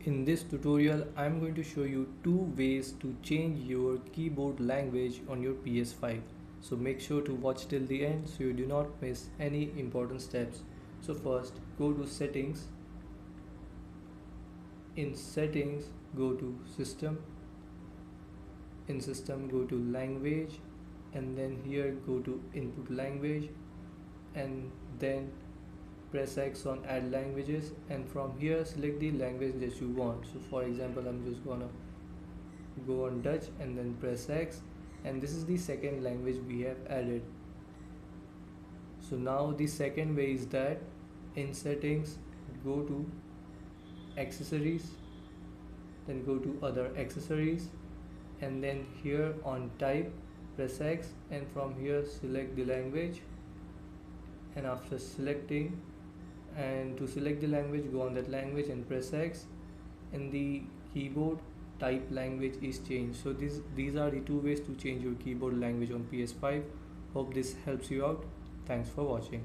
In this tutorial, I'm going to show you two ways to change your keyboard language on your PS5. So make sure to watch till the end so you do not miss any important steps. So first, go to settings. In settings, go to system. In system, go to language, and then here go to input language, and then press X on add languages, and from here select the language that you want. So for example, I'm just gonna go on Dutch and then press X, and this is the second language we have added. So now the second way is that in settings, go to accessories, then go to other accessories, and then here on type press X, and from here select the language, and after selecting, and to select the language, go on that language and press X. In the keyboard, type language is changed. So these are the two ways to change your keyboard language on PS5. Hope this helps you out. Thanks for watching.